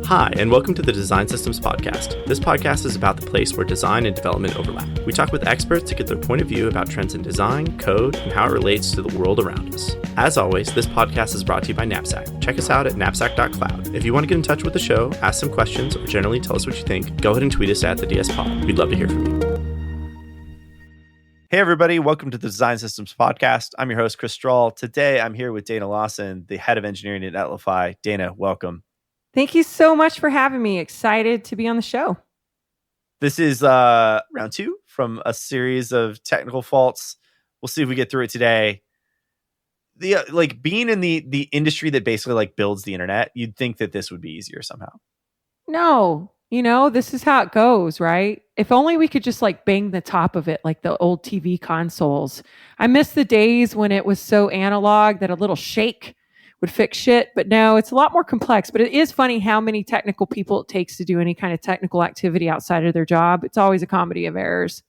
Hi, and welcome to the Design Systems Podcast. This podcast is about the place where design and development overlap. We talk with experts to get their point of view about trends in design, code, and how it relates to the world around us. As always, this podcast is brought to you by Knapsack. Check us out at knapsack.cloud. If you want to get in touch with the show, ask some questions, or generally tell us what you think, go ahead and tweet us at the DS Pod. We'd love to hear from you. Hey everybody, welcome to the Design Systems Podcast. I'm your host, Chris Strahl. Today, I'm here with Dana Lawson, the head of engineering at Netlify. Dana, welcome. Thank you so much for having me. Excited to be on the show. This is round two from a series of technical faults. We'll see if we get through it today. Being in the industry that basically builds the internet, you'd think that this would be easier somehow. No, this is how it goes, right? If only we could just bang the top of it like the old TV consoles. I miss the days when it was so analog that a little shake would fix shit, but no, it's a lot more complex. But it is funny how many technical people it takes to do any kind of technical activity outside of their job. It's always a comedy of errors.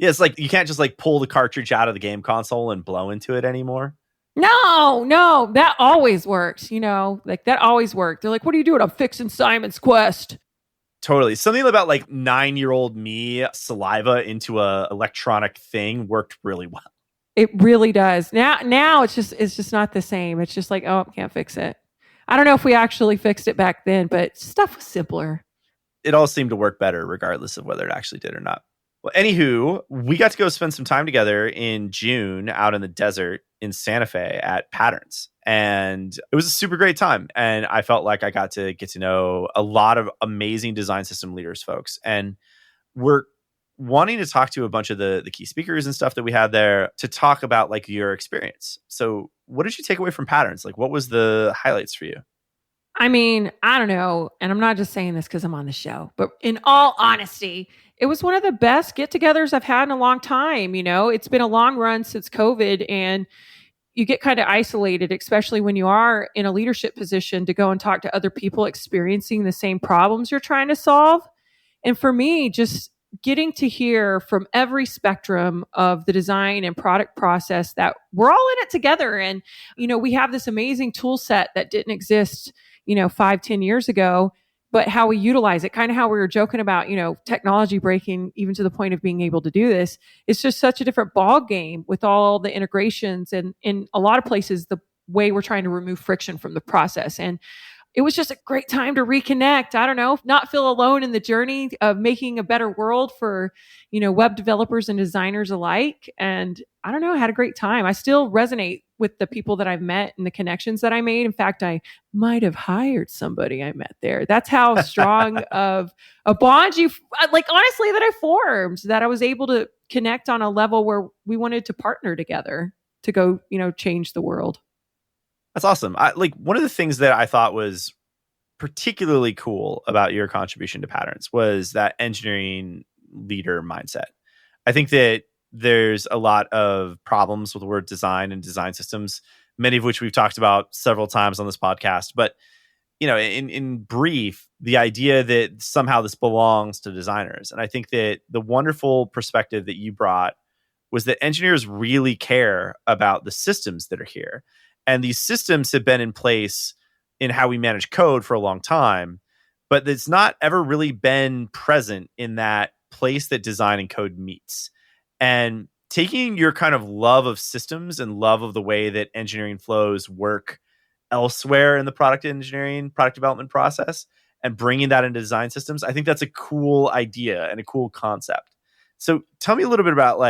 Yeah, it's you can't just pull the cartridge out of the game console and blow into it anymore. No, that always works. That always worked. They're like, what are you doing? I'm fixing Simon's Quest. Totally. Something about 9-year-old me saliva into a electronic thing worked really well. It really does. Now it's just not the same. It's just can't fix it. I don't know if we actually fixed it back then, but stuff was simpler. It all seemed to work better regardless of whether it actually did or not. Well, anywho, we got to go spend some time together in June out in the desert in Santa Fe at Patterns. And it was a super great time. And I felt like I got to get to know a lot of amazing design system leaders, folks. And we're wanting to talk to a bunch of the key speakers and stuff that we had there to talk about your experience. So what did you take away from Patterns? What was the highlights for you? I mean, I don't know. And I'm not just saying this because I'm on the show, but in all honesty, it was one of the best get-togethers I've had in a long time. It's been a long run since COVID, and you get kind of isolated, especially when you are in a leadership position, to go and talk to other people experiencing the same problems you're trying to solve. And for me, just getting to hear from every spectrum of the design and product process that we're all in it together. And, we have this amazing tool set that didn't exist, 5-10 years ago, but how we utilize it, kind of how we were joking about, technology breaking even to the point of being able to do this. It's just such a different ball game with all the integrations, and in a lot of places, the way we're trying to remove friction from the process. And it was just a great time to reconnect. I don't know, not feel alone in the journey of making a better world for, web developers and designers alike. And I don't know, I had a great time. I still resonate with the people that I've met and the connections that I made. In fact, I might have hired somebody I met there. That's how strong of a bond honestly, that I formed, that I was able to connect on a level where we wanted to partner together to go, change the world. That's awesome. One of the things that I thought was particularly cool about your contribution to Patterns was that engineering leader mindset. I think that there's a lot of problems with the word design and design systems, many of which we've talked about several times on this podcast. But, in brief, the idea that somehow this belongs to designers. And I think that the wonderful perspective that you brought was that engineers really care about the systems that are here. And these systems have been in place in how we manage code for a long time, but it's not ever really been present in that place that design and code meets. And taking your kind of love of systems and love of the way that engineering flows work elsewhere in the product development process and bringing that into design systems, I think that's a cool idea and a cool concept. So tell me a little bit about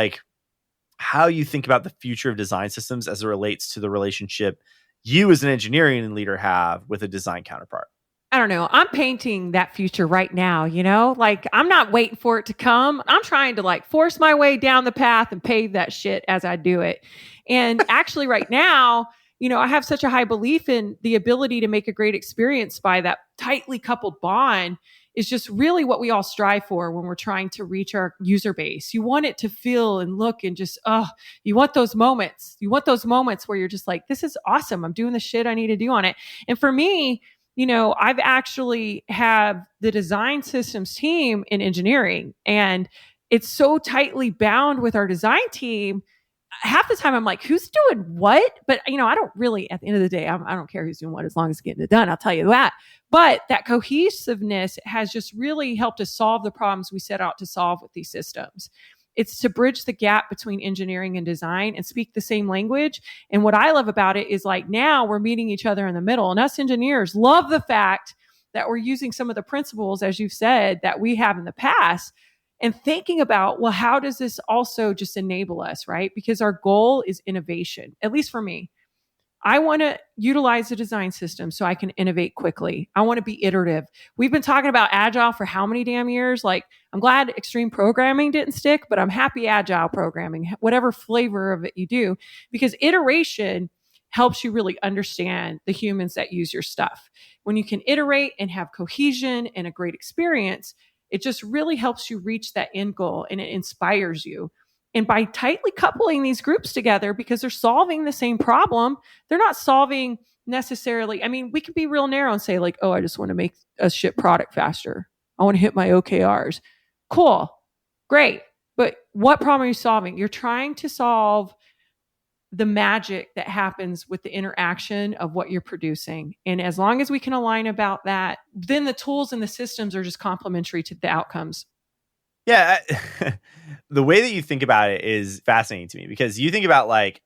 how you think about the future of design systems as it relates to the relationship you as an engineering leader have with a design counterpart. I don't know. I'm painting that future right now, I'm not waiting for it to come. I'm trying to force my way down the path and pave that shit as I do it. And actually right now, I have such a high belief in the ability to make a great experience by that tightly coupled bond is just really what we all strive for when we're trying to reach our user base. You want it to feel and look and just, you want those moments. You want those moments where you're just this is awesome. I'm doing the shit I need to do on it. And for me, I've actually have the design systems team in engineering, and it's so tightly bound with our design team half the time I'm like, who's doing what? But, I don't really, at the end of the day, I don't care who's doing what as long as it's getting it done. I'll tell you that. But that cohesiveness has just really helped us solve the problems we set out to solve with these systems. It's to bridge the gap between engineering and design and speak the same language. And what I love about it is like now we're meeting each other in the middle. And us engineers love the fact that we're using some of the principles, as you've said, that we have in the past and thinking about, well, how does this also just enable us, right? Because our goal is innovation, at least for me. I want to utilize the design system so I can innovate quickly. I want to be iterative. We've been talking about agile for how many damn years? Like, I'm glad extreme programming didn't stick, but I'm happy agile programming, whatever flavor of it you do, because iteration helps you really understand the humans that use your stuff. When you can iterate and have cohesion and a great experience, it just really helps you reach that end goal and it inspires you. And by tightly coupling these groups together, because they're solving the same problem, they're not solving necessarily. I mean, we can be real narrow and say like, oh, I just want to make a ship product faster. I want to hit my OKRs. Cool. Great. But what problem are you solving? You're trying to solve the magic that happens with the interaction of what you're producing. And as long as we can align about that, then the tools and the systems are just complementary to the outcomes. Yeah. The way that you think about it is fascinating to me because you think about like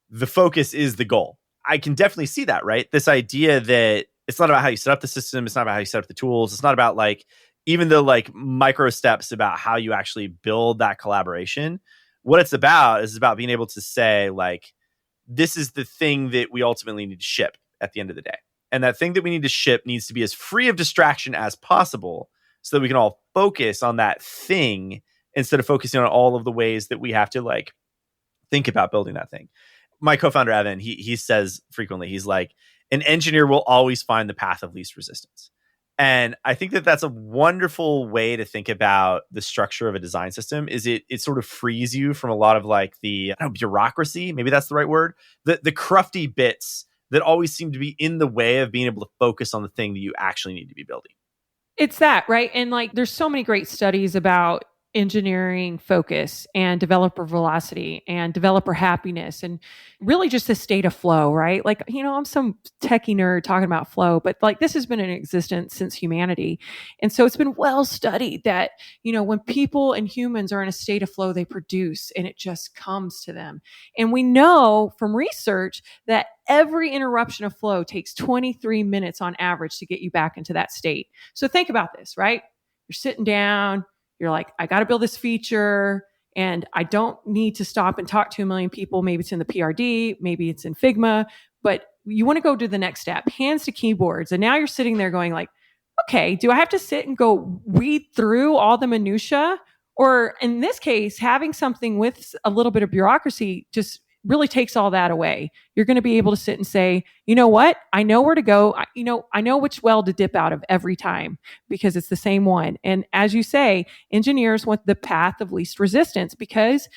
the focus is the goal. I can definitely see that, right? This idea that it's not about how you set up the system. It's not about how you set up the tools. It's not about like even the like micro steps about how you actually build that collaboration. What it's about is about being able to say like, this is the thing that we ultimately need to ship at the end of the day. And that thing that we need to ship needs to be as free of distraction as possible so that we can all focus on that thing instead of focusing on all of the ways that we have to like think about building that thing. My co-founder, Evan, he says frequently, he's like, an engineer will always find the path of least resistance. And I think that that's a wonderful way to think about the structure of a design system is it sort of frees you from a lot of like the bureaucracy. Maybe that's the right word. The crufty bits that always seem to be in the way of being able to focus on the thing that you actually need to be building. It's that, right? And like, there's so many great studies about engineering focus and developer velocity and developer happiness and really just the state of flow, right? Like, I'm some techie nerd talking about flow, but like this has been in existence since humanity. And so it's been well studied that, when people and humans are in a state of flow, they produce and it just comes to them. And we know from research that every interruption of flow takes 23 minutes on average to get you back into that state. So think about this, right? You're sitting down, you're like, I got to build this feature and I don't need to stop and talk to a million people. Maybe it's in the PRD, maybe it's in Figma, but you want to go to the next step, hands to keyboards. And now you're sitting there going like, okay, do I have to sit and go read through all the minutia? Or in this case, having something with a little bit of bureaucracy just really takes all that away. You're going to be able to sit and say, you know what? I know where to go. I know which well to dip out of every time because it's the same one. And as you say, engineers want the path of least resistance because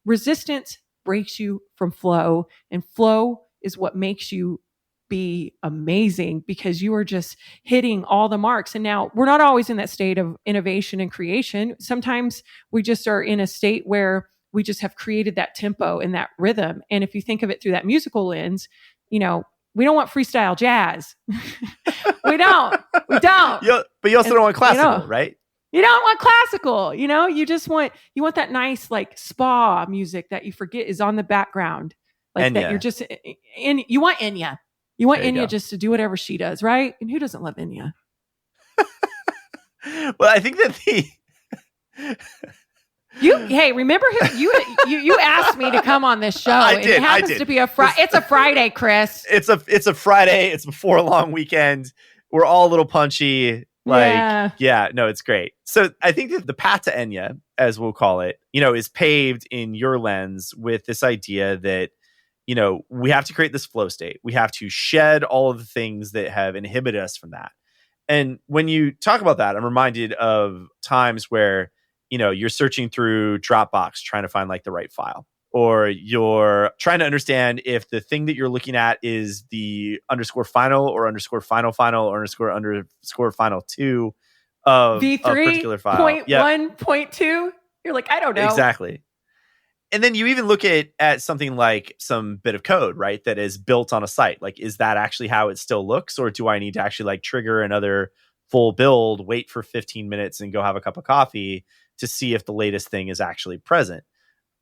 resistance breaks you from flow and flow is what makes you be amazing because you are just hitting all the marks. And now we're not always in that state of innovation and creation. Sometimes we just are in a state where we just have created that tempo and that rhythm. And if you think of it through that musical lens, we don't want freestyle jazz. We don't. But you also don't want classical, right? You don't want classical. You just want that nice like spa music that you forget is on the background. Like Enya. That you're just in. You want Enya. You want Enya just to do whatever she does, right? And who doesn't love Enya? Well, I think that Hey, remember who you asked me to come on this show? I did. It happens to be it's a Friday, Chris. It's a Friday. It's before a long weekend. We're all a little punchy. It's great. So I think that the path to Enya, as we'll call it, is paved in your lens with this idea that, we have to create this flow state. We have to shed all of the things that have inhibited us from that. And when you talk about that, I'm reminded of times where you're searching through Dropbox trying to find like the right file, or you're trying to understand if the thing that you're looking at is the _final or _final or _final2 of V3 a particular file. Point 1.2. You're like, I don't know. Exactly. And then you even look at something like some bit of code, right, that is built on a site. Like, is that actually how it still looks? Or do I need to actually like trigger another full build, wait for 15 minutes and go have a cup of coffee to see if the latest thing is actually present?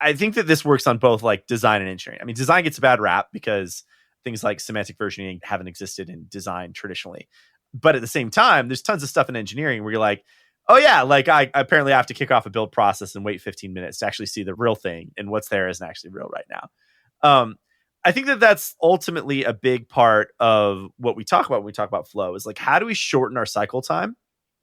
I think that this works on both like design and engineering. I mean, design gets a bad rap because things like semantic versioning haven't existed in design traditionally. But at the same time, there's tons of stuff in engineering where you're like, oh yeah, like I apparently have to kick off a build process and wait 15 minutes to actually see the real thing, and what's there isn't actually real right now. I think that that's ultimately a big part of what we talk about when we talk about flow, is like, how do we shorten our cycle time,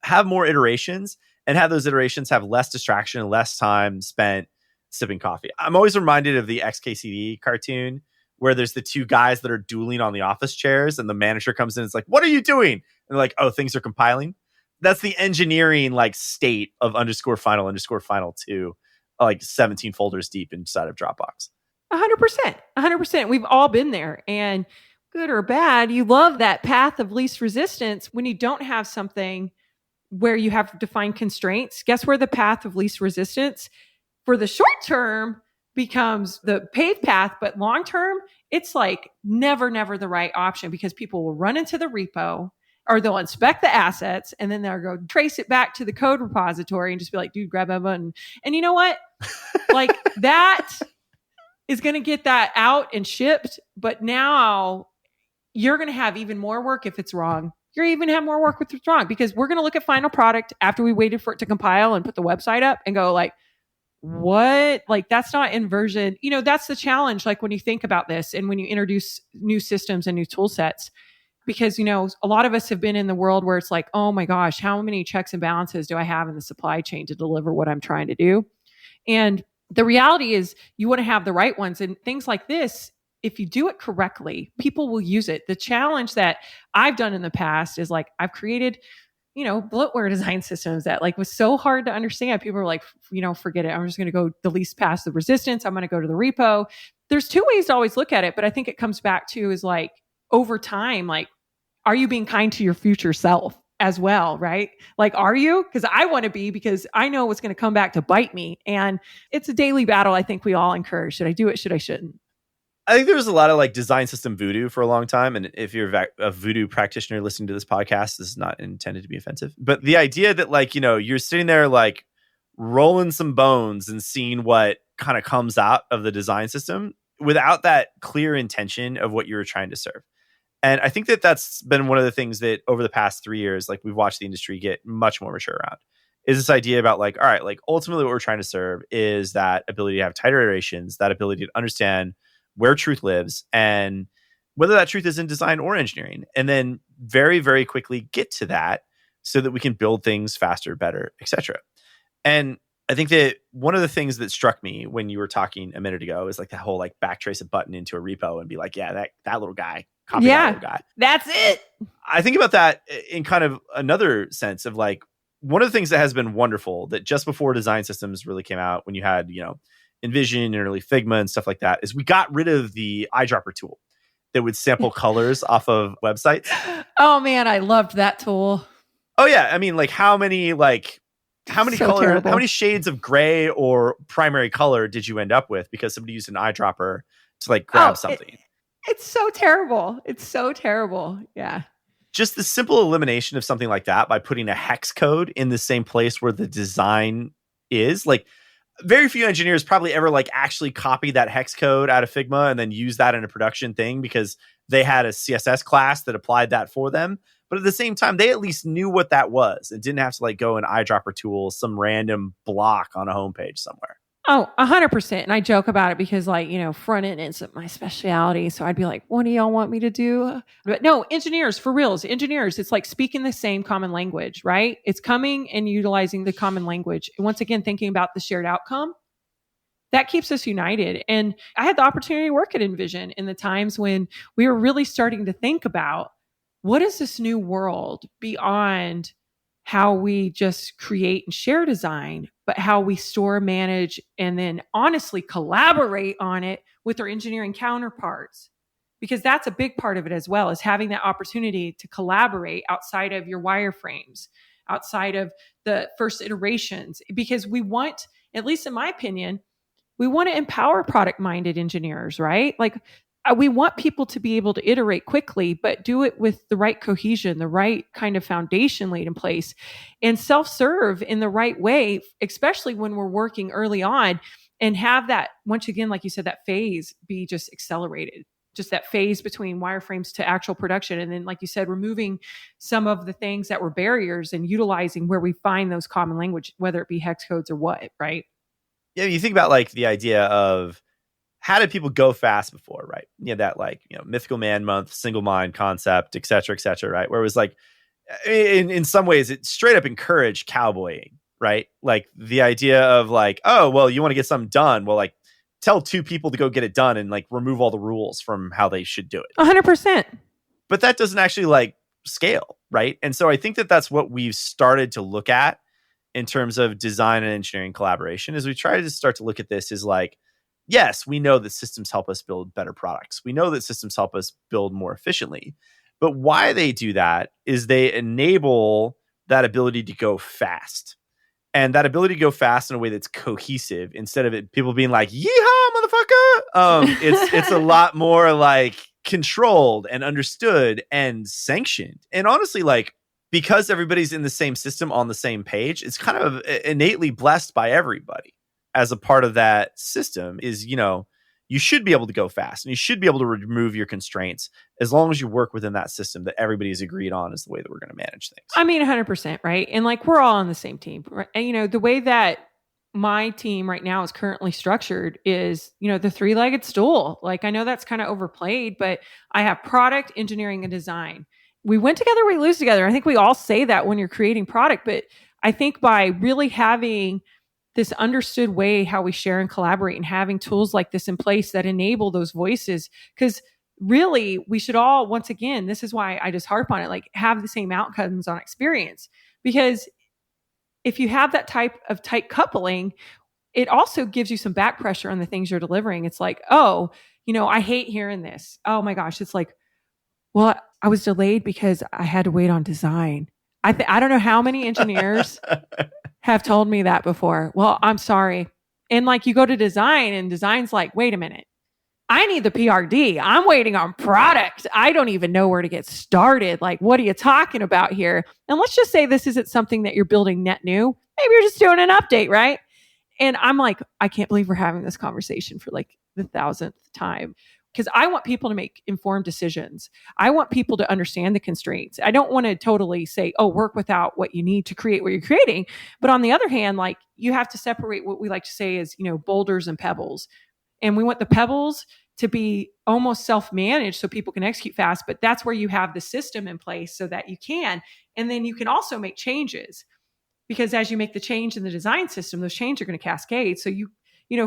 have more iterations, and have those iterations have less distraction and less time spent sipping coffee. I'm always reminded of the XKCD cartoon where there's the two guys that are dueling on the office chairs, and the manager comes in and it's like, what are you doing? And they're like, oh, things are compiling. That's the engineering like state of _final_final 2, like 17 folders deep inside of Dropbox. 100%. 100%. We've all been there. And good or bad, you love that path of least resistance when you don't have something where you have defined constraints. Guess where the path of least resistance for the short term becomes the paved path, but long term, it's like never the right option, because people will run into the repo or they'll inspect the assets and then they'll go trace it back to the code repository and just be like, dude, grab that button. And you know what? Like that is going to get that out and shipped. But now you're going to have even more work if it's wrong. You're even have more work if it's wrong, because we're going to look at final product after we waited for it to compile and put the website up and go like, what? Like, that's not InVision. You know, that's the challenge. Like when you think about this and when you introduce new systems and new tool sets, because, you know, a lot of us have been in the world where it's like, oh my gosh, how many checks and balances do I have in the supply chain to deliver what I'm trying to do? And the reality is you want to have the right ones, and things like this, if you do it correctly, people will use it. The challenge that I've done in the past is like, I've created, you know, bloatware design systems that like was so hard to understand. People were like, you know, forget it. I'm just going to go the least past the resistance. I'm going to go to the repo. There's two ways to always look at it, but I think it comes back to is like over time, like, are you being kind to your future self as well, right? Like, are you? Because I want to be, because I know what's going to come back to bite me. And it's a daily battle I think we all incur. Should I do it? Should I shouldn't? I think there was a lot of like design system voodoo for a long time. And if you're a voodoo practitioner listening to this podcast, this is not intended to be offensive. But the idea that like, you know, you're sitting there like rolling some bones and seeing what kind of comes out of the design system without that clear intention of what you were trying to serve. And I think that that's been one of the things that over the past 3 years, like we've watched the industry get much more mature around, is this idea about like, all right, like ultimately what we're trying to serve is that ability to have tighter iterations, that ability to understand where truth lives and whether that truth is in design or engineering, and then very, very quickly get to that so that we can build things faster, better, etc. And I think that one of the things that struck me when you were talking a minute ago is like that whole like backtrace a button into a repo and be like, yeah, that little guy, copy that little guy. That's it. I think about that in kind of another sense of like, one of the things that has been wonderful that just before design systems really came out, when you had, you know, InVision and early Figma and stuff like that, is we got rid of the eyedropper tool that would sample colors off of websites. Oh man, I loved that tool. Oh yeah. I mean, like how many colors, terrible. how many shades of gray or primary color did you end up with because somebody used an eyedropper to like grab something? It's so terrible. It's so terrible. Yeah. Just the simple elimination of something like that by putting a hex code in the same place where the design is, like, very few engineers probably ever like actually copy that hex code out of Figma and then use that in a production thing because they had a CSS class that applied that for them. But at the same time, they at least knew what that was and didn't have to like go and eyedropper tool some random block on a homepage somewhere. Oh, 100%. And I joke about it because, like, you know, front end isn't my specialty. So I'd be like, what do y'all want me to do? But no, engineers, for reals, engineers, it's like speaking the same common language, right? It's coming and utilizing the common language. And once again, thinking about the shared outcome, that keeps us united. And I had the opportunity to work at InVision in the times when we were really starting to think about what is this new world beyond how we just create and share design, but how we store, manage, and then honestly collaborate on it with our engineering counterparts. Because that's a big part of it as well, is having that opportunity to collaborate outside of your wireframes, outside of the first iterations. Because we want, at least in my opinion, We want to empower product-minded engineers, right? Like we want people to be able to iterate quickly, but do it with the right cohesion, the right kind of foundation laid in place, and self-serve in the right way, especially when we're working early on, and have that, once again, like you said, that phase be just accelerated, just that phase between wireframes to actual production. And then, like you said, removing some of the things that were barriers and utilizing where we find those common language, whether it be hex codes or what, right? Yeah, you think about like the idea of how did people go fast before, right? You know, that like, mythical man month, single mind concept, et cetera, right? Where it was like, in some ways, it straight up encouraged cowboying, right? Like the idea of like, oh, well, you want to get something done. Well, like tell two people to go get it done and like remove all the rules from how they should do it. 100%. But that doesn't actually like scale, right? And so I think that that's what we've started to look at in terms of design and engineering collaboration, is we try to start to look at this as like, yes, we know that systems help us build better products. We know that systems help us build more efficiently. But why they do that is they enable that ability to go fast. And that ability to go fast in a way that's cohesive, instead of it people being like, yeehaw, motherfucker. It's a lot more like controlled and understood and sanctioned. And honestly, like, because everybody's in the same system on the same page, it's kind of innately blessed by everybody as a part of that system. Is, you should be able to go fast and you should be able to remove your constraints as long as you work within that system that everybody's agreed on is the way that we're going to manage things. I mean, 100%, right? And like, we're all on the same team, right? And, the way that my team right now is currently structured is, the three-legged stool. Like, I know that's kind of overplayed, but I have product, engineering, and design. We win together, we lose together. I think we all say that when you're creating product, but I think by really having this understood way how we share and collaborate, and having tools like this in place that enable those voices, because really we should all, once again, this is why I just harp on it, like have the same outcomes on experience. Because if you have that type of tight coupling, it also gives you some back pressure on the things you're delivering. It's like, oh, I hate hearing this. Oh my gosh. It's like, well, I was delayed because I had to wait on design. I don't know how many engineers have told me that before. Well, I'm sorry. And like, you go to design and design's like, wait a minute, I need the PRD. I'm waiting on product. I don't even know where to get started. Like, what are you talking about here? And let's just say this isn't something that you're building net new. Maybe you're just doing an update, right? And I'm like, I can't believe we're having this conversation for like the 1,000th time. Because I want people to make informed decisions. I want people to understand the constraints. I don't want to totally say, oh, work without what you need to create what you're creating. But on the other hand, like, you have to separate what we like to say is, boulders and pebbles. And we want the pebbles to be almost self-managed so people can execute fast. But that's where you have the system in place so that you can. And then you can also make changes. Because as you make the change in the design system, those changes are going to cascade. So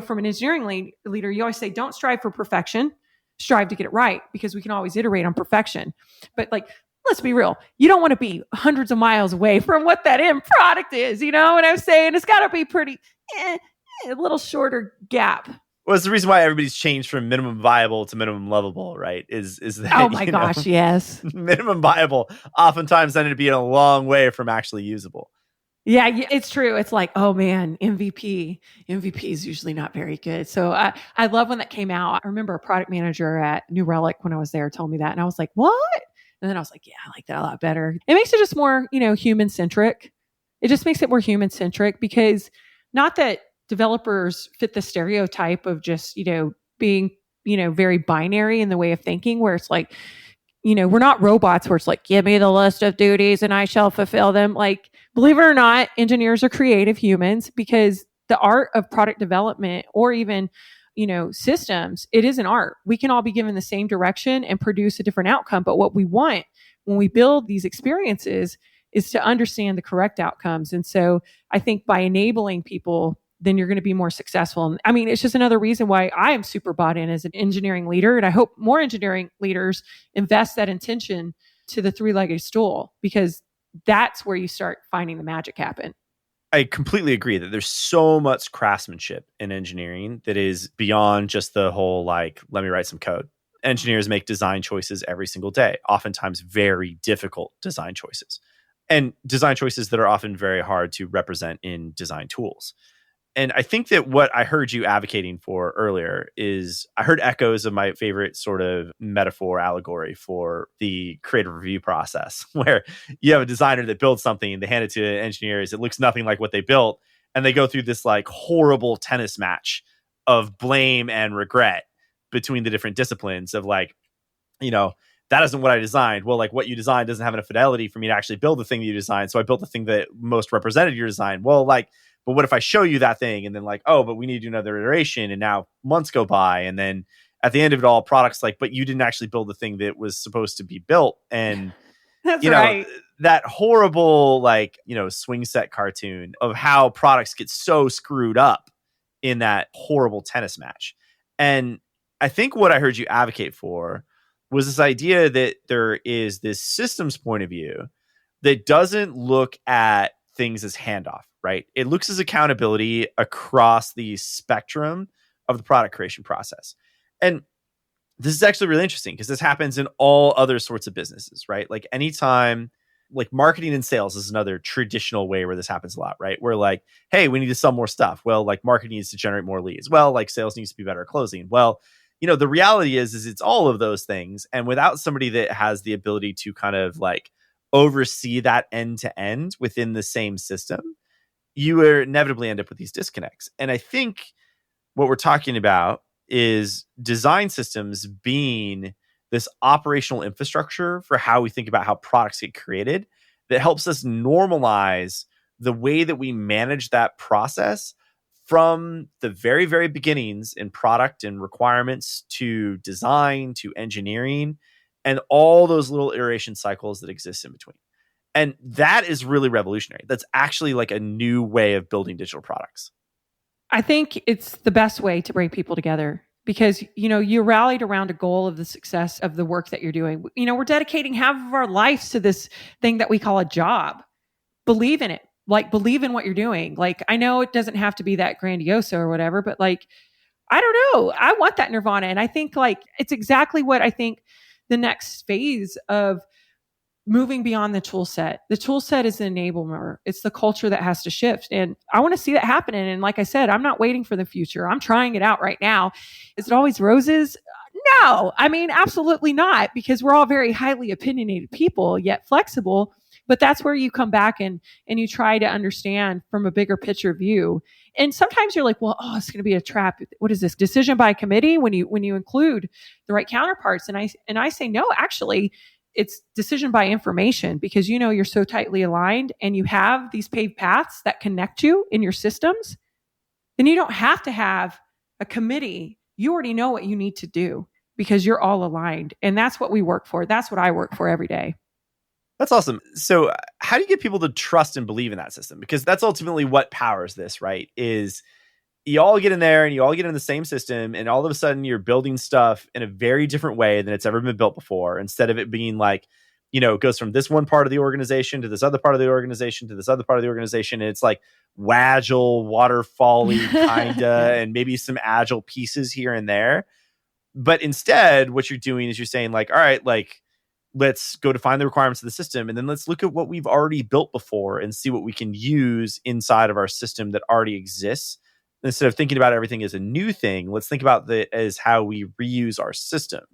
from an engineering leader, you always say, don't strive for perfection. Strive to get it right, because we can always iterate on perfection. But like, let's be real. You don't want to be hundreds of miles away from what that end product is. You know what I'm saying? It's got to be pretty, a little shorter gap. Well, it's the reason why everybody's changed from minimum viable to minimum lovable, right? Is that, oh my gosh, yes. Minimum viable oftentimes ended up being a long way from actually usable. Yeah, it's true. It's like, oh man, MVP is usually not very good. So I love when that came out. I remember a product manager at New Relic when I was there told me that, and I was like, what? And then I was like, yeah, I like that a lot better. It makes it just more, human centric. It just makes it more human centric, because not that developers fit the stereotype of just, being, very binary in the way of thinking, where it's like, we're not robots where it's like, give me the list of duties and I shall fulfill them. Like, believe it or not, engineers are creative humans, because the art of product development, or even, systems, it is an art. We can all be given the same direction and produce a different outcome. But what we want when we build these experiences is to understand the correct outcomes. And so I think by enabling people, then you're going to be more successful. And I mean, it's just another reason why I am super bought in as an engineering leader. And I hope more engineering leaders invest that intention to the three-legged stool, because that's where you start finding the magic happen. I completely agree that there's so much craftsmanship in engineering that is beyond just the whole, like, let me write some code. Engineers make design choices every single day, oftentimes very difficult design choices, and design choices that are often very hard to represent in design tools. And I think that what I heard you advocating for earlier is I heard echoes of my favorite sort of metaphor allegory for the creative review process, where you have a designer that builds something, they hand it to engineers, it looks nothing like what they built, and they go through this like horrible tennis match of blame and regret between the different disciplines of like, that isn't what I designed. Well, like what you designed doesn't have enough fidelity for me to actually build the thing that you designed. So I built the thing that most represented your design. Well, like, but what if I show you that thing and then like, oh, but we need to do another iteration, and now months go by, and then at the end of it all, products like, but you didn't actually build the thing that was supposed to be built. And That's right. that horrible like, swing set cartoon of how products get so screwed up in that horrible tennis match. And I think what I heard you advocate for was this idea that there is this systems point of view that doesn't look at things as handoff, right? It looks as accountability across the spectrum of the product creation process. And this is actually really interesting because this happens in all other sorts of businesses, right? Like anytime, like marketing and sales is another traditional way where this happens a lot, right? Where like, hey, we need to sell more stuff. Well, like marketing needs to generate more leads. Well, like sales needs to be better at closing. Well, the reality is it's all of those things. And without somebody that has the ability to kind of like oversee that end to end within the same system, you will inevitably end up with these disconnects. And I think what we're talking about is design systems being this operational infrastructure for how we think about how products get created that helps us normalize the way that we manage that process from the very, very beginnings in product and requirements to design to engineering and all those little iteration cycles that exist in between. And that is really revolutionary. That's actually like a new way of building digital products. I think it's the best way to bring people together because, you rallied around a goal of the success of the work that you're doing. We're dedicating half of our lives to this thing that we call a job. Believe in it. Like, believe in what you're doing. Like, I know it doesn't have to be that grandiose or whatever, but like, I don't know. I want that nirvana. And I think like, it's exactly what I think the next phase of moving beyond the tool set. The tool set is the enabler. It's the culture that has to shift. And I want to see that happening. And like I said, I'm not waiting for the future. I'm trying it out right now. Is it always roses? No, I mean, absolutely not, because we're all very highly opinionated people, yet flexible. But that's where you come back and you try to understand from a bigger picture view. And sometimes you're like, well, it's going to be a trap. What is this, decision by committee when you include the right counterparts? And I say, no, actually, it's decision by information, because you're so tightly aligned and you have these paved paths that connect you in your systems. Then you don't have to have a committee. You already know what you need to do because you're all aligned. And that's what we work for. That's what I work for every day. That's awesome. So how do you get people to trust and believe in that system? Because that's ultimately what powers this, right? Is you all get in there and you all get in the same system, and all of a sudden you're building stuff in a very different way than it's ever been built before. Instead of it being like, it goes from this one part of the organization to this other part of the organization to this other part of the organization. And it's like Wagile, waterfall-y kinda, and maybe some agile pieces here and there. But instead, what you're doing is you're saying like, all right, like, let's go define the requirements of the system, and then let's look at what we've already built before and see what we can use inside of our system that already exists. Instead of thinking about everything as a new thing, let's think about it as how we reuse our system.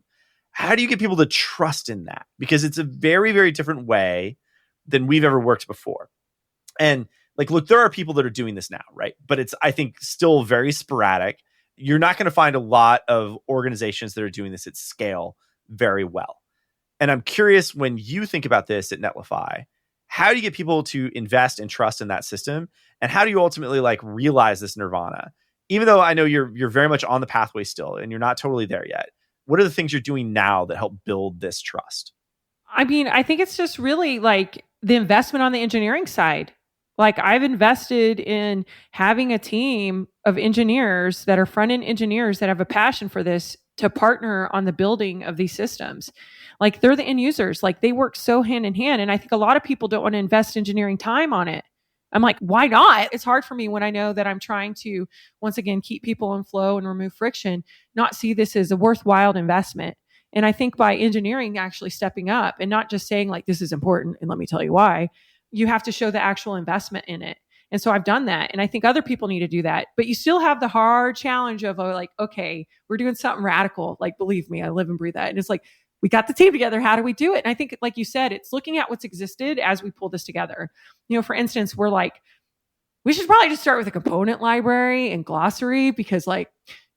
How do you get people to trust in that? Because it's a very, very different way than we've ever worked before. And like, look, there are people that are doing this now, right? But it's, I think, still very sporadic. You're not going to find a lot of organizations that are doing this at scale very well. And I'm curious, when you think about this at Netlify, how do you get people to invest and trust in that system? And how do you ultimately like realize this nirvana? Even though I know you're very much on the pathway still and you're not totally there yet, what are the things you're doing now that help build this trust? I mean, I think it's just really like the investment on the engineering side. Like, I've invested in having a team of engineers that are front-end engineers that have a passion for this to partner on the building of these systems. Like, they're the end users. Like, they work so hand in hand. And I think a lot of people don't want to invest engineering time on it. I'm like, why not? It's hard for me when I know that I'm trying to, once again, keep people in flow and remove friction, not see this as a worthwhile investment. And I think by engineering actually stepping up and not just saying like, this is important and let me tell you why, you have to show the actual investment in it. And so I've done that. And I think other people need to do that. But you still have the hard challenge of like, okay, we're doing something radical. Like, believe me, I live and breathe that. And it's like, we got the team together. How do we do it? And I think, like you said, it's looking at what's existed as we pull this together. For instance, we're like, we should probably just start with a component library and glossary because like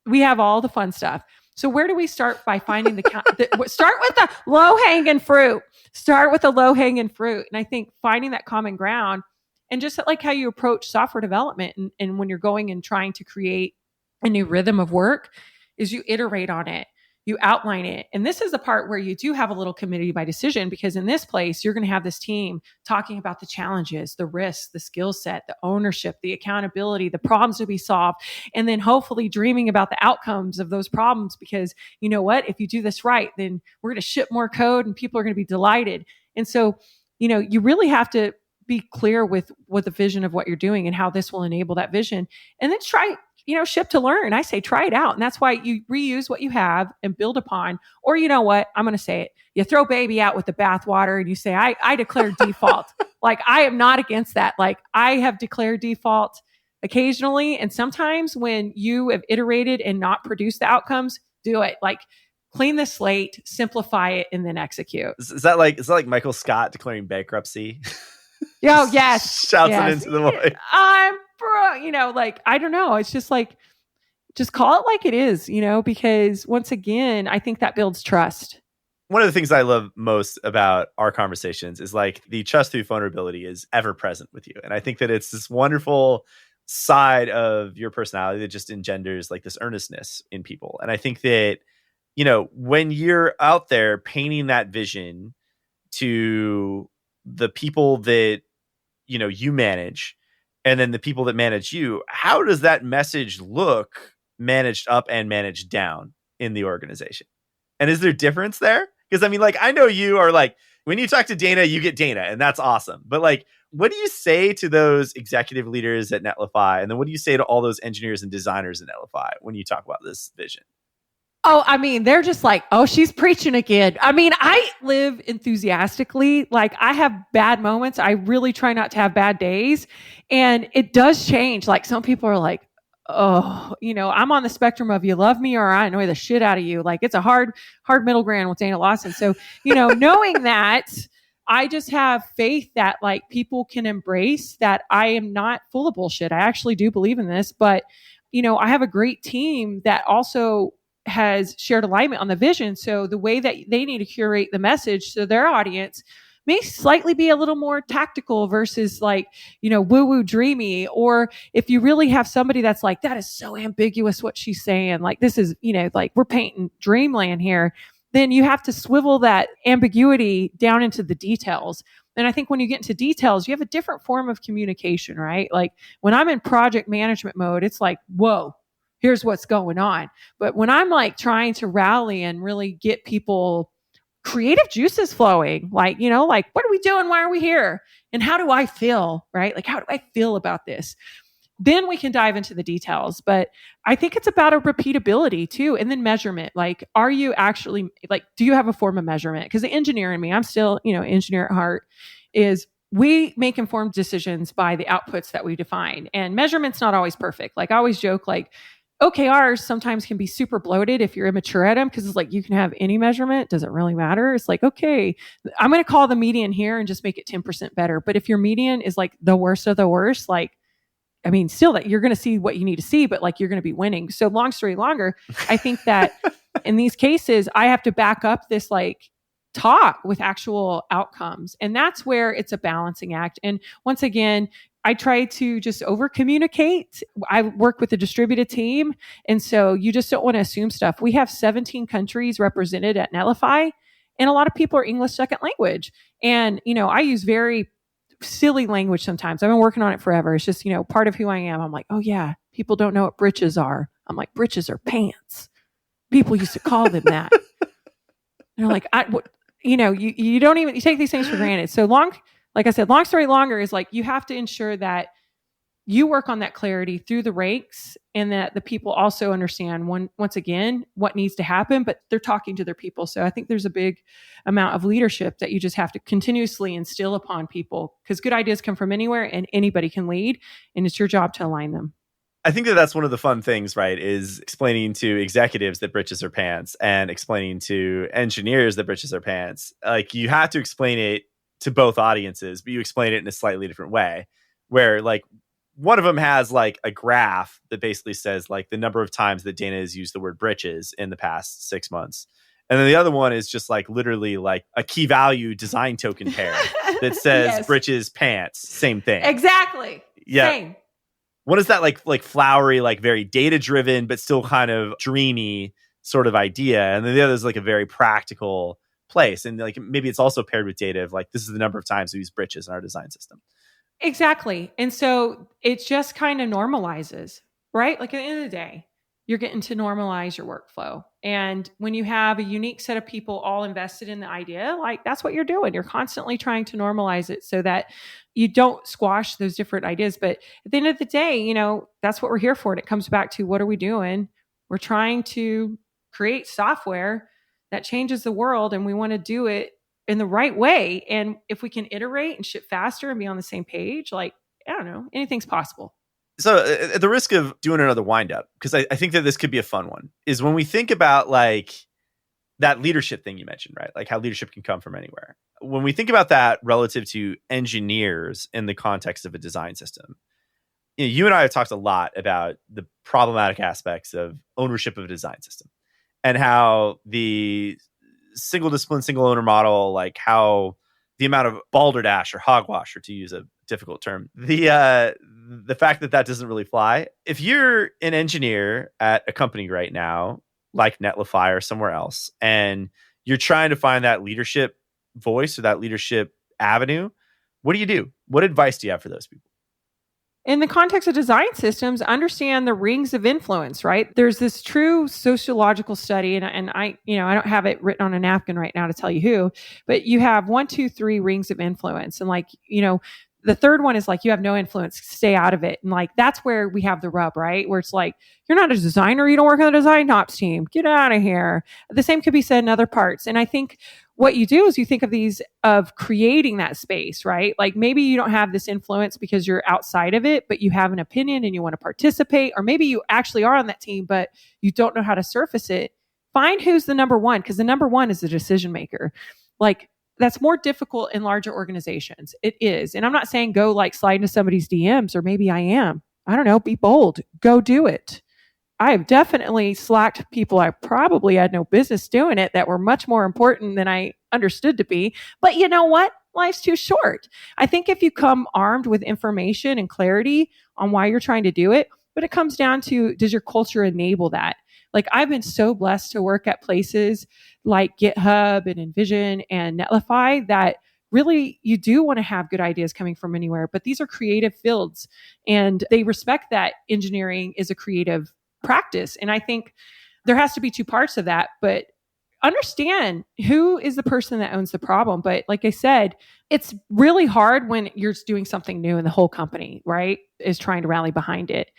we have all the fun stuff. So where do we start by finding start with the low hanging fruit. Start with the low hanging fruit. And I think finding that common ground and just like how you approach software development and when you're going and trying to create a new rhythm of work is you iterate on it. You outline it. And this is the part where you do have a little committee by decision, because in this place, you're going to have this team talking about the challenges, the risks, the skill set, the ownership, the accountability, the problems to be solved, and then hopefully dreaming about the outcomes of those problems. Because you know what? If you do this right, then we're going to ship more code and people are going to be delighted. And so, you really have to be clear with the vision of what you're doing and how this will enable that vision. And then try ship to learn. I say, try it out. And that's why you reuse what you have and build upon, or you know what, I'm going to say it. You throw baby out with the bathwater and you say, I declare default. Like, I am not against that. Like, I have declared default occasionally. And sometimes when you have iterated and not produced the outcomes, do it. Like, clean the slate, simplify it, and then execute. Is that like Michael Scott declaring bankruptcy? Oh, yes. Shouts it into the void. Like, I don't know. It's just like, just call it like it is, because once again, I think that builds trust. One of the things I love most about our conversations is like the trust through vulnerability is ever present with you. And I think that it's this wonderful side of your personality that just engenders like this earnestness in people. And I think that, when you're out there painting that vision to the people that, you manage, and then the people that manage you, how does that message look managed up and managed down in the organization? And is there difference there? Because I mean, like, I know you are like, when you talk to Dana, you get Dana, and that's awesome. But like, what do you say to those executive leaders at Netlify? And then what do you say to all those engineers and designers in Netlify when you talk about this vision? Oh, I mean, they're just like, oh, she's preaching again. I mean, I live enthusiastically. Like, I have bad moments. I really try not to have bad days. And it does change. Like, some people are like, oh, I'm on the spectrum of you love me or I annoy the shit out of you. Like, it's a hard middle ground with Dana Lawson. So, knowing that, I just have faith that like people can embrace that I am not full of bullshit. I actually do believe in this, but, I have a great team that also has shared alignment on the vision. So the way that they need to curate the message to their audience may slightly be a little more tactical versus like, woo-woo dreamy. Or if you really have somebody that's like, that is so ambiguous what she's saying, like this is, like we're painting dreamland here, then you have to swivel that ambiguity down into the details. And I think when you get into details, you have a different form of communication, right? Like when I'm in project management mode, it's like, whoa, here's what's going on. But when I'm like trying to rally and really get people creative juices flowing, like, like what are we doing? Why are we here? And how do I feel, right? Like, how do I feel about this? Then we can dive into the details. But I think it's about a repeatability too. And then measurement. Like, are you actually like, do you have a form of measurement? Because the engineer in me, I'm still, engineer at heart, is we make informed decisions by the outputs that we define. And measurement's not always perfect. Like I always joke, like, OKRs sometimes can be super bloated if you're immature at them, because it's like you can have any measurement. Does it really matter? It's like, okay, I'm going to call the median here and just make it 10% better. But if your median is like the worst of the worst, like, I mean, still that you're going to see what you need to see, but like you're going to be winning. So long story longer, I think that in these cases, I have to back up this like talk with actual outcomes. And that's where it's a balancing act. And once again, I try to just over communicate. I work with a distributed team. And so you just don't want to assume stuff. We have 17 countries represented at Netlify, and a lot of people are English second language. And, I use very silly language sometimes. I've been working on it forever. It's just, part of who I am. I'm like, oh yeah, people don't know what britches are. I'm like, britches are pants. People used to call them that. And they're like, you don't even, you take these things for granted. So like I said, long story longer is like, you have to ensure that you work on that clarity through the ranks, and that the people also understand once again what needs to happen, but they're talking to their people. So I think there's a big amount of leadership that you just have to continuously instill upon people, because good ideas come from anywhere and anybody can lead, and it's your job to align them. I think that that's one of the fun things, right? Is explaining to executives that britches are pants and explaining to engineers that britches are pants. Like, you have to explain it to both audiences, but you explain it in a slightly different way, where like one of them has like a graph that basically says like the number of times that Dana has used the word britches in the past 6 months. And then the other one is just like literally like a key value design token pair that says Yes. britches pants, same thing. Exactly. Yeah. Same. One is that like flowery, like very data driven, but still kind of dreamy sort of idea. And then the other is like a very practical place. And like maybe it's also paired with data of like, this is the number of times we use britches in our design system. Exactly. And so it just kind of normalizes, right? Like at the end of the day, you're getting to normalize your workflow. And when you have a unique set of people all invested in the idea, like that's what you're doing. You're constantly trying to normalize it so that you don't squash those different ideas. But at the end of the day, you know, that's what we're here for. And it comes back to, what are we doing? We're trying to create software that changes the world, and we want to do it in the right way. And if we can iterate and ship faster and be on the same page, like, I don't know, anything's possible. So at the risk of doing another wind up, because I think that this could be a fun one, is when we think about like that leadership thing you mentioned, right? Like how leadership can come from anywhere. When we think about that relative to engineers in the context of a design system, you know, you and I have talked a lot about the problematic aspects of ownership of a design system and how the single discipline, single owner model, like how the amount of balderdash or hogwash, or to use a difficult term, the fact that that doesn't really fly. If you're an engineer at a company right now, like Netlify or somewhere else, and you're trying to find that leadership voice or that leadership avenue, what do you do? What advice do you have for those people? In the context of design systems, understand the rings of influence, right? There's this true sociological study, and I don't have it written on a napkin right now to tell you who, but you have 1, 2, 3 rings of influence. And like, the third one is like, you have no influence, stay out of it. And like, that's where we have the rub, right? Where it's like, you're not a designer, you don't work on the design ops team, get out of here. The same could be said in other parts. And I think what you do is you think of these of creating that space, right? Like maybe you don't have this influence because you're outside of it, but you have an opinion and you want to participate, or maybe you actually are on that team, but you don't know how to surface it. Find who's the number one, because the number one is the decision maker. Like, that's more difficult in larger organizations. It is. And I'm not saying go like slide into somebody's DMs, or maybe I am. I don't know. Be bold. Go do it. I have definitely slacked people I probably had no business doing it that were much more important than I understood to be. But you know what? Life's too short. I think if you come armed with information and clarity on why you're trying to do it, but it comes down to, does your culture enable that? Like, I've been so blessed to work at places like GitHub and InVision and Netlify that really you do want to have good ideas coming from anywhere, but these are creative fields and they respect that engineering is a creative practice. And I think there has to be two parts of that, but understand who is the person that owns the problem. But like I said, it's really hard when you're doing something new and the whole company, right, is trying to rally behind it.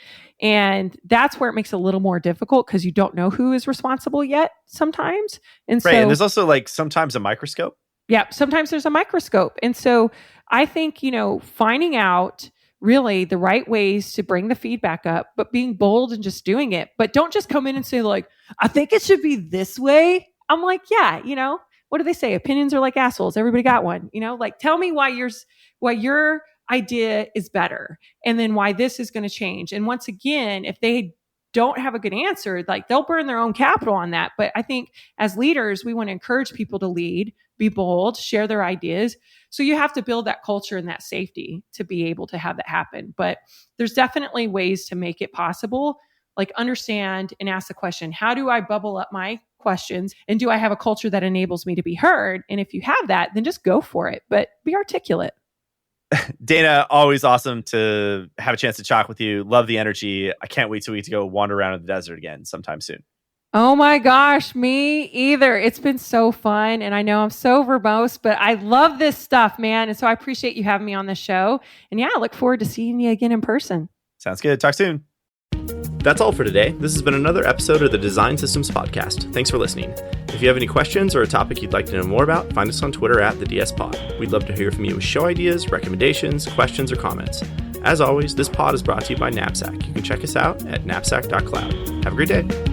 And that's where it makes it a little more difficult because you don't know who is responsible yet sometimes. And Right. so, And there's also like sometimes a microscope. yeah, sometimes there's a microscope. And so I think, finding out really the right ways to bring the feedback up, but being bold and just doing it. But don't just come in and say like, I think it should be this way. I'm like, yeah, what do they say? Opinions are like assholes. Everybody got one, like tell me why your idea is better and then why this is going to change. And once again, if they don't have a good answer, like they'll burn their own capital on that. But I think as leaders, we want to encourage people to lead, be bold, share their ideas. So you have to build that culture and that safety to be able to have that happen. But there's definitely ways to make it possible. Like understand and ask the question, how do I bubble up my questions? And do I have a culture that enables me to be heard? And if you have that, then just go for it, but be articulate. Dana, always awesome to have a chance to talk with you. Love the energy. I can't wait till we get to go wander around in the desert again sometime soon. Oh my gosh, me either. It's been so fun. And I know I'm so verbose, but I love this stuff, man. And so I appreciate you having me on the show. And yeah, I look forward to seeing you again in person. Sounds good. Talk soon. That's all for today. This has been another episode of the Design Systems Podcast. Thanks for listening. If you have any questions or a topic you'd like to know more about, find us on Twitter at the DS Pod. We'd love to hear from you with show ideas, recommendations, questions, or comments. As always, this pod is brought to you by Knapsack. You can check us out at knapsack.cloud. Have a great day.